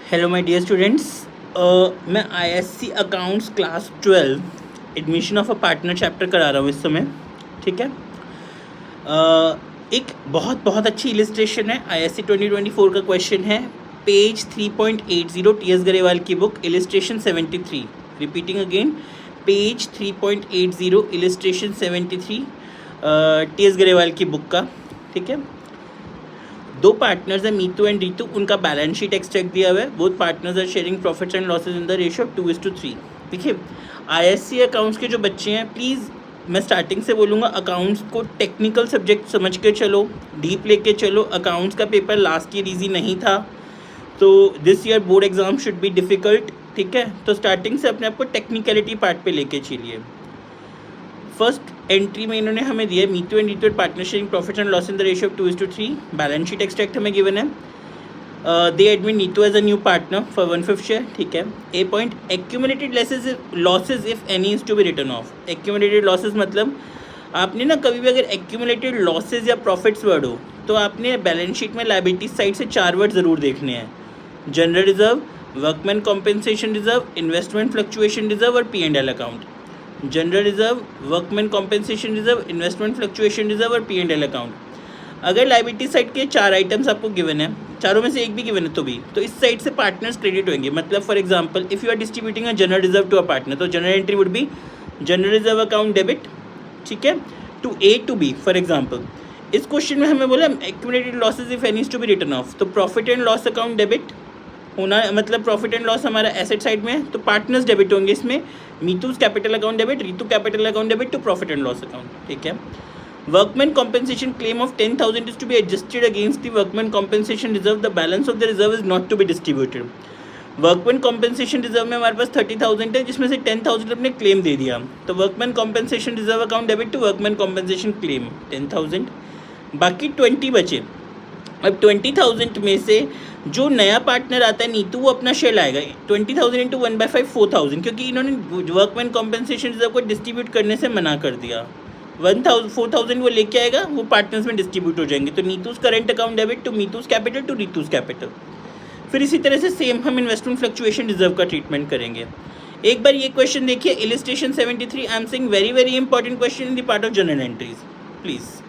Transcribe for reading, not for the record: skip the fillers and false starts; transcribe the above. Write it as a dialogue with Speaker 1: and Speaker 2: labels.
Speaker 1: Hello my dear students, मैं ISC accounts class 12 admission of a partner chapter करा रहा हूँ इस समय। ठीक है। एक बहुत बहुत अच्छी इलिस्ट्रेशन है। आईएससी 2024 का क्वेश्चन है, पेज 3.80 टी.एस. गरेवाल की book, illustration 73। Repeating again, page 3.80 illustration 73 T S. Grewal की बुक का। ठीक है। दो पार्टनर्स है, मीतू एंड रीतू, उनका बैलेंस शीट एक्सट्रैक्ट दिया हुआ है। Both partners are sharing profits and losses in the ratio of 2:3। देखिए, आईएससी अकाउंट्स के जो बच्चे हैं, प्लीज़ मैं स्टार्टिंग से बोलूँगा, अकाउंट्स को टेक्निकल सब्जेक्ट समझ के चलो, डीप लेके चलो। अकाउंट्स का पेपर लास्ट ईयर ईजी नहीं था, तो this year board exam should be difficult. ठीक है, तो स्टार्टिंग से अपने आप को टेक्निकलिटी पार्ट पे लेके चलिए। फर्स्ट एंट्री में इन्होंने हमें दिया है, Meetu and Reetu partnership profit and loss in the ratio of 2:3। Balance sheet extract हमें गिवन है। They admit Neetu as a new partner for 1/5 share. ठीक है। A point, accumulated losses if any is to be written off. Accumulated losses मतलब आपने ना कभी भी अगर एक्यूमुलेटेड लॉसेज या प्रॉफिट्स वर्ड हो तो आपने बैलेंस शीट में लायबिलिटी साइड से 4 वर्ड ज़रूर देखने हैं: general reserve, workman compensation reserve, investment fluctuation reserve और P&L account. General reserve, workman compensation reserve, investment fluctuation reserve और P&L अकाउंट। अगर लायबिलिटी साइड के 4 आइटम्स आपको गिवन है, चारों में से एक भी गिवन है तो इस साइड से पार्टनर्स क्रेडिट होंगे। मतलब for example, if you are distributing a general reserve to a partner, तो general entry would be general reserve account debit, ठीक है, to A to B. For example, इस क्वेश्चन में हमें बोला accumulated losses if any is to be written off, तो profit and loss account debit होना, मतलब प्रॉफिट एंड लॉस हमारा एसेट साइड में है, तो पार्टनर्स डेबिट होंगे इसमें। Meetu's capital account debit, Ritu capital account debit to profit and loss account. ठीक है। Workman compensation claim of 10,000 is to be adjusted against the workman compensation reserve, the balance of the reserve is not to be distributed. Workman compensation reserve में हमारे पास 30,000 है, जिसमें से 10,000 अपने claim दे दिया, तो workman compensation reserve account debit to workman compensation claim 10,000। बाकी 20 बचे। अब 20,000 में से जो नया पार्टनर आता है नीतू, वो अपना शेयर लाएगा। 20,000 इंटू 1/5 4,000, क्योंकि इन्होंने वर्कमैन कॉम्पेंसेशन रिजर्व को डिस्ट्रीब्यूट करने से मना कर दिया। 4,000 वो लेके आएगा, वो पार्टनर्स में डिस्ट्रीब्यूट हो जाएंगे। तो Neetu's current account debit to Meetu's capital to Reetu's capital. फिर इसी तरह से सेम हम इन्वेस्टमेंट फ्लक्चुएशन रिजर्व का ट्रीटमेंट करेंगे। एक बार ये क्वेश्चन देखिए, illustration 73। I am saying very very important question in the part of general entries, please.